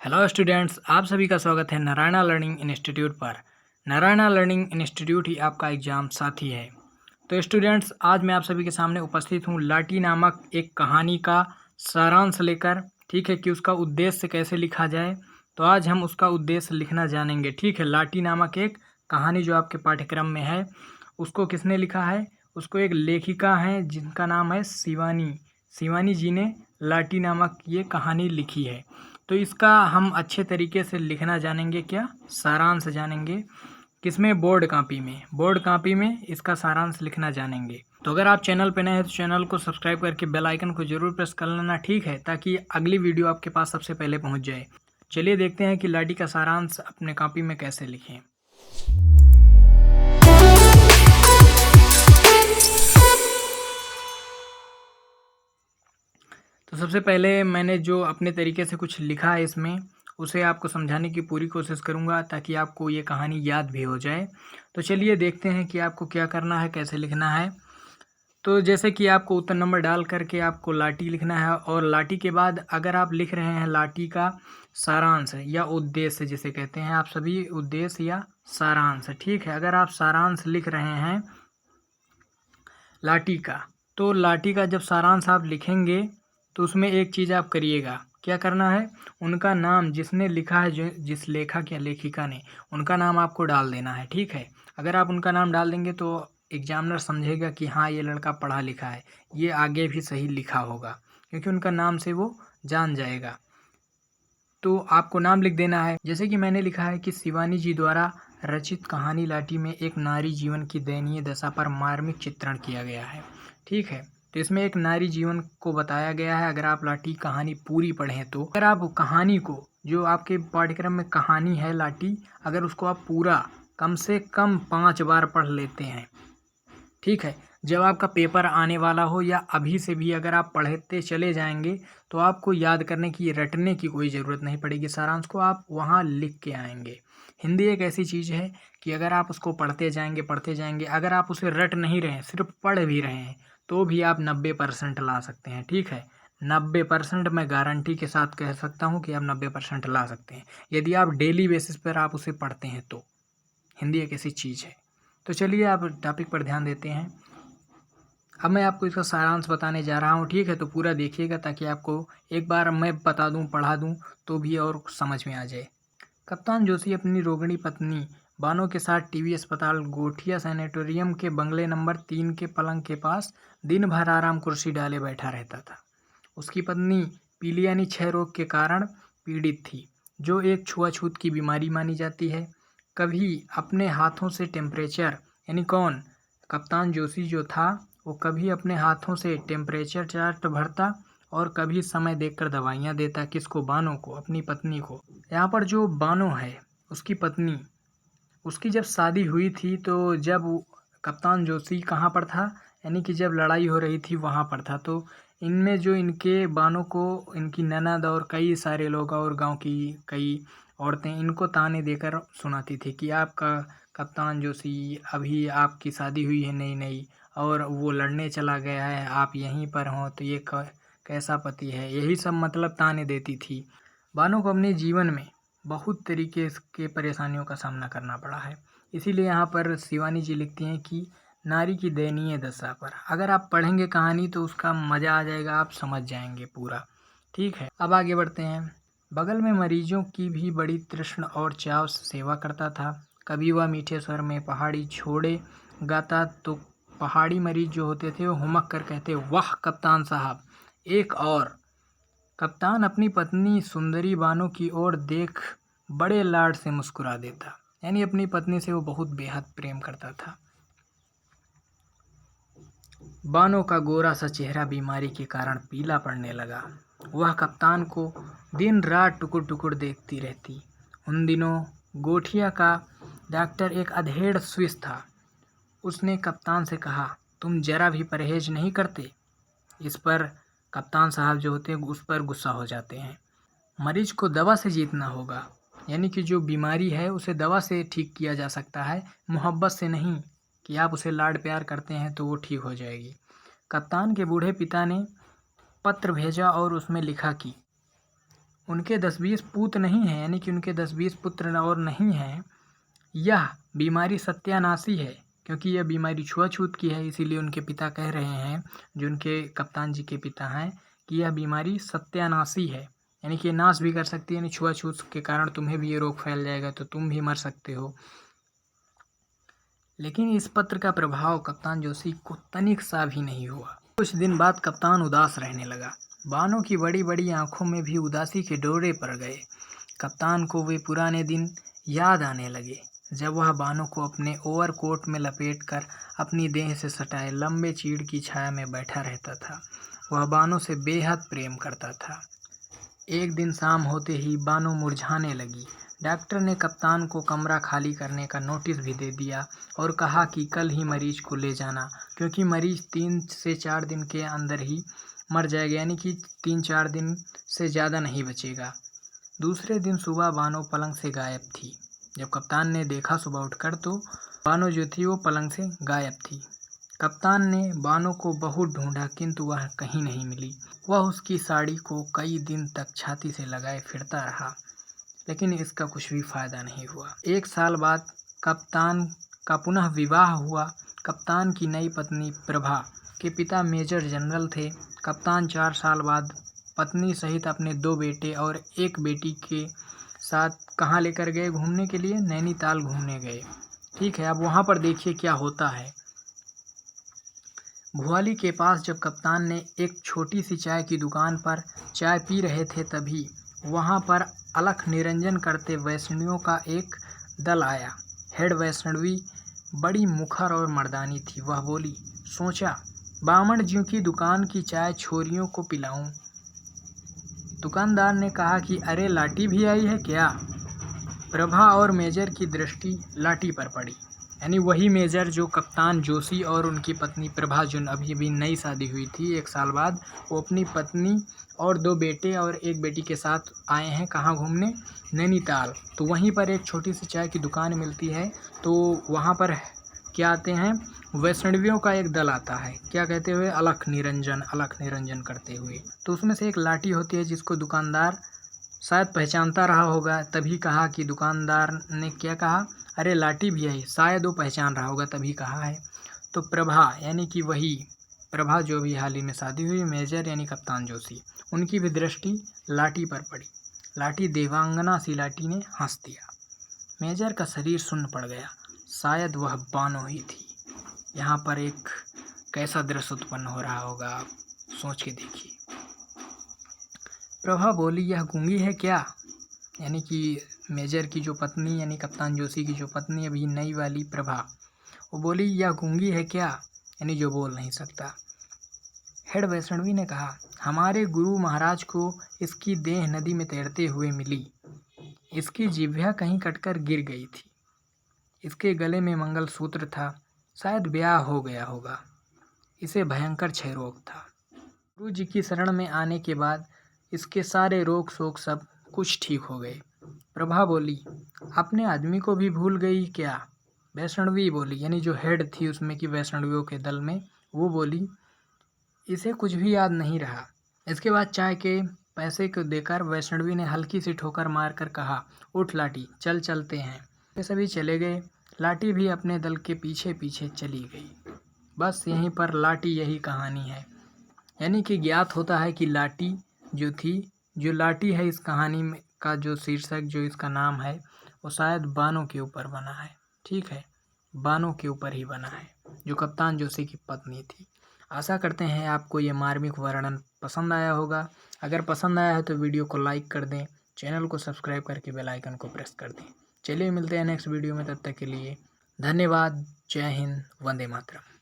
Hello students, आप सभी का स्वागत है नारायणा लर्निंग इंस्टीट्यूट पर। नारायणा लर्निंग इंस्टीट्यूट ही आपका एग्ज़ाम साथी है। तो स्टूडेंट्स, आज मैं आप सभी के सामने उपस्थित हूँ लाटी नामक एक कहानी का सारांश लेकर। ठीक है कि उसका उद्देश्य कैसे लिखा जाए, तो आज हम उसका उद्देश्य लिखना जानेंगे। ठीक है, लाटी नामक एक कहानी जो आपके पाठ्यक्रम में है, उसको किसने लिखा है? उसको एक लेखिका हैं जिनका नाम है शिवानी। शिवानी जी ने लाटी नामक ये कहानी लिखी है। तो इसका हम अच्छे तरीके से लिखना जानेंगे। क्या सारांश जानेंगे? किसमें? बोर्ड कापी में। बोर्ड कापी में इसका सारांश लिखना जानेंगे। तो अगर आप चैनल पे नए हैं तो चैनल को सब्सक्राइब करके बेल आइकन को जरूर प्रेस कर लेना, ठीक है, ताकि अगली वीडियो आपके पास सबसे पहले पहुंच जाए। चलिए देखते हैं कि लाटी का सारांश अपने कॉपी में कैसे लिखें। तो सबसे पहले मैंने जो अपने तरीके से कुछ लिखा है इसमें, उसे आपको समझाने की पूरी कोशिश करूंगा ताकि आपको ये कहानी याद भी हो जाए। तो चलिए देखते हैं कि आपको क्या करना है, कैसे लिखना है। तो जैसे कि आपको उत्तर नंबर डाल करके आपको लाटी लिखना है, और लाटी के बाद अगर आप लिख रहे हैं लाटी का सारांश या उद्देश्य जिसे कहते हैं, आप सभी उद्देश्य या सारांश, ठीक है। अगर आप सारांश लिख रहे हैं लाटी का, तो लाटी का जब सारांश आप लिखेंगे तो उसमें एक चीज़ आप करिएगा। क्या करना है? उनका नाम जिसने लिखा है, जो जिस लेखक या लेखिका ने, उनका नाम आपको डाल देना है, ठीक है। अगर आप उनका नाम डाल देंगे तो एग्जामिनर समझेगा कि हाँ, ये लड़का पढ़ा लिखा है, ये आगे भी सही लिखा होगा, क्योंकि उनका नाम से वो जान जाएगा। तो आपको नाम लिख देना है। जैसे कि मैंने लिखा है कि शिवानी जी द्वारा रचित कहानी लाटी में एक नारी जीवन की दयनीय दशा पर मार्मिक चित्रण किया गया है, ठीक है। तो इसमें एक नारी जीवन को बताया गया है। अगर आप लाटी कहानी पूरी पढ़ें तो, अगर आप कहानी को, जो आपके पाठ्यक्रम में कहानी है लाटी, अगर उसको आप पूरा कम से कम 5 बार पढ़ लेते हैं, ठीक है, जब आपका पेपर आने वाला हो या अभी से भी अगर आप पढ़ते चले जाएंगे तो आपको याद करने की, रटने की कोई ज़रूरत नहीं पड़ेगी। सारांश को आप वहाँ लिख के आएंगे। हिंदी एक ऐसी चीज़ है कि अगर आप उसको पढ़ते जाएंगे, अगर आप उसे रट नहीं रहे हैं, सिर्फ पढ़ भी रहे हैं, तो भी आप 90% ला सकते हैं, ठीक है। 90% मैं गारंटी के साथ कह सकता हूँ कि आप 90% ला सकते हैं, यदि आप डेली बेसिस पर आप उसे पढ़ते हैं तो। हिंदी एक ऐसी चीज़ है। तो चलिए आप टॉपिक पर ध्यान देते हैं। अब मैं आपको इसका सारांश बताने जा रहा हूँ, ठीक है। तो पूरा देखिएगा ताकि आपको एक बार मैं बता दूँ, पढ़ा दूँ, तो भी और समझ में आ जाए। कप्तान जोशी अपनी रोगिणी पत्नी बानो के साथ टीबी अस्पताल गोठिया सैनिटोरियम के बंगले नंबर 3 के पलंग के पास दिन भर आराम कुर्सी डाले बैठा रहता था। उसकी पत्नी पीलियानी क्षय रोग के कारण पीड़ित थी, जो एक छुआछूत की बीमारी मानी जाती है। कभी अपने हाथों से टेम्परेचर, यानी कौन? कप्तान जोशी जो था, वो कभी अपने हाथों से टेम्परेचर चार्ट भरता और कभी समय देखकर दवाइयाँ देता। किसको? बानो को, अपनी पत्नी को। यहाँ पर जो बानो है, उसकी पत्नी, उसकी जब शादी हुई थी तो जब कप्तान जोशी कहाँ पर था, यानी कि जब लड़ाई हो रही थी वहाँ पर था। तो इनमें जो इनके बानों को इनकी ननद और कई सारे लोग और गांव की कई औरतें इनको ताने देकर सुनाती थी कि आपका कप्तान जोशी, अभी आपकी शादी हुई है नई नई और वो लड़ने चला गया है, आप यहीं पर हों तो ये कैसा पति है, यही सब मतलब ताने देती थी। बानों को अपने जीवन में बहुत तरीके के परेशानियों का सामना करना पड़ा है। इसीलिए यहाँ पर शिवानी जी लिखती हैं कि नारी की दयनीय दशा पर। अगर आप पढ़ेंगे कहानी तो उसका मज़ा आ जाएगा, आप समझ जाएंगे पूरा, ठीक है। अब आगे बढ़ते हैं। बगल में मरीजों की भी बड़ी तृष्ण और चाव से सेवा करता था। कभी वह मीठे स्वर में पहाड़ी छोड़े गाता तो पहाड़ी मरीज जो होते थे वो हुमक कर कहते, वाह कप्तान साहब, एक और। कप्तान अपनी पत्नी सुंदरी बानो की ओर देख बड़े लाड से मुस्कुरा देता, यानी अपनी पत्नी से वो बहुत बेहद प्रेम करता था। बानो का गोरा सा चेहरा बीमारी के कारण पीला पड़ने लगा। वह कप्तान को दिन रात टुकुर टुकुर देखती रहती। उन दिनों गोठिया का डॉक्टर एक अधेड़ स्विस था। उसने कप्तान से कहा, तुम जरा भी परहेज नहीं करते। इस पर कप्तान साहब जो होते हैं उस पर गुस्सा हो जाते हैं। मरीज को दवा से जीतना होगा, यानी कि जो बीमारी है उसे दवा से ठीक किया जा सकता है, मोहब्बत से नहीं कि आप उसे लाड प्यार करते हैं तो वो ठीक हो जाएगी। कप्तान के बूढ़े पिता ने पत्र भेजा और उसमें लिखा कि उनके 10-20 पूत नहीं हैं, यानी कि उनके 10-20 पुत्र और नहीं हैं। यह बीमारी सत्यानाशी है, क्योंकि यह बीमारी छुआछूत की है, इसीलिए उनके पिता कह रहे हैं, जो उनके कप्तान जी के पिता हैं, कि यह बीमारी सत्यानाशी है, यानी कि नाश भी कर सकती है, यानी छुआछूत के कारण तुम्हें भी ये रोग फैल जाएगा तो तुम भी मर सकते हो। लेकिन इस पत्र का प्रभाव कप्तान जोशी को तनिक सा भी नहीं हुआ। कुछ दिन बाद कप्तान उदास रहने लगा। बानों की बड़ी बड़ी आंखों में भी उदासी के डोरे पड़ गए। कप्तान को वे पुराने दिन याद आने लगे, जब वह बानों को अपने ओवरकोट में लपेटकर अपनी देह से सटाए लंबे चीड़ की छाया में बैठा रहता था। वह बानों से बेहद प्रेम करता था। एक दिन शाम होते ही बानों मुरझाने लगी। डॉक्टर ने कप्तान को कमरा खाली करने का नोटिस भी दे दिया और कहा कि कल ही मरीज को ले जाना, क्योंकि मरीज 3 से 4 दिन के अंदर ही मर जाएगा, यानी कि 3-4 दिन से ज़्यादा नहीं बचेगा। दूसरे दिन सुबह बानो पलंग से गायब थी। जब कप्तान ने देखा सुबह उठकर, तो बानो जो थी वो पलंग से गायब थी। कप्तान ने बानो को बहुत ढूंढा, किंतु वह कहीं नहीं मिली। वह उसकी साड़ी को कई दिन तक छाती से लगाए फिरता रहा, लेकिन इसका कुछ भी फायदा नहीं हुआ। 1 साल बाद कप्तान का पुनः विवाह हुआ। कप्तान की नई पत्नी प्रभा के पिता मेजर जनरल थे। कप्तान 4 साल बाद पत्नी सहित अपने 2 बेटे और 1 बेटी के साथ कहाँ लेकर गए घूमने के लिए? नैनीताल घूमने गए। ठीक है, अब वहाँ पर देखिए क्या होता है। भुआली के पास जब कप्तान ने एक छोटी सी चाय की दुकान पर चाय पी रहे थे, तभी वहाँ पर अलख निरंजन करते वैष्णवियों का एक दल आया। हेड वैष्णवी बड़ी मुखर और मर्दानी थी। वह बोली, सोचा बामण जी की दुकान की चाय छोरियों को पिलाऊं। दुकानदार ने कहा कि अरे लाटी भी आई है क्या? प्रभा और मेजर की दृष्टि लाटी पर पड़ी, यानी वही मेजर जो कप्तान जोशी और उनकी पत्नी प्रभा, जो अभी अभी नई शादी हुई थी 1 साल बाद, वो अपनी पत्नी और 2 बेटे और 1 बेटी के साथ आए हैं कहाँ घूमने? नैनीताल। तो वहीं पर एक छोटी सी चाय की दुकान मिलती है, तो वहाँ पर क्या आते हैं? वैष्णवियों का एक दल आता है। क्या कहते हुए? अलख निरंजन करते हुए। तो उसमें से एक लाटी होती है, जिसको दुकानदार शायद पहचानता रहा होगा, तभी कहा कि दुकानदार ने क्या कहा? अरे लाटी भी आई। शायद वो पहचान रहा होगा, तभी कहा है। तो प्रभा, यानी कि वही प्रभा जो भी हाल ही में शादी हुई, मेजर यानी कप्तान जोशी, उनकी भी दृष्टि लाटी पर पड़ी। लाटी देवांगना सी लाटी ने हंस दिया। मेजर का शरीर सुन्न पड़ गया। शायद वह बानो ही थी। यहाँ पर एक कैसा दृश्य उत्पन्न हो रहा होगा, आप सोच के देखिए। प्रभा बोली, यह गूंगी है क्या? यानी कि मेजर की जो पत्नी, यानी कप्तान जोशी की जो पत्नी अभी नई वाली प्रभा, वो बोली, यह गूंगी है क्या? यानी जो बोल नहीं सकता। हेड वैष्णवी ने कहा, हमारे गुरु महाराज को इसकी देह नदी में तैरते हुए मिली। इसकी जिह्वा कहीं कटकर गिर गई थी। इसके गले में मंगलसूत्र था, शायद ब्याह हो गया होगा। इसे भयंकर क्षय रोग था। गुरु जी की शरण में आने के बाद इसके सारे रोग शोक सब कुछ ठीक हो गए। प्रभा बोली, अपने आदमी को भी भूल गई क्या? वैष्णवी बोली, यानी जो हेड थी उसमें की वैष्णवियों के दल में, वो बोली, इसे कुछ भी याद नहीं रहा। इसके बाद चाय के पैसे को देकर वैष्णवी ने हल्की सी ठोकर मारकर कहा, उठ लाटी, चल चलते हैं। वे सभी चले गए। लाटी भी अपने दल के पीछे पीछे चली गई। बस यहीं पर लाटी यही कहानी है। यानी कि ज्ञात होता है कि लाटी जो थी, जो लाटी है इस कहानी में का जो शीर्षक, जो इसका नाम है, वो शायद बानो के ऊपर बना है। ठीक है, बानो के ऊपर ही बना है, जो कप्तान जोशी की पत्नी थी। आशा करते हैं आपको ये मार्मिक वर्णन पसंद आया होगा। अगर पसंद आया है तो वीडियो को लाइक कर दें, चैनल को सब्सक्राइब करके बेल आइकन को प्रेस कर दें। चलिए मिलते हैं नेक्स्ट वीडियो में, तब तक के लिए धन्यवाद। जय हिंद, वंदे मातरम।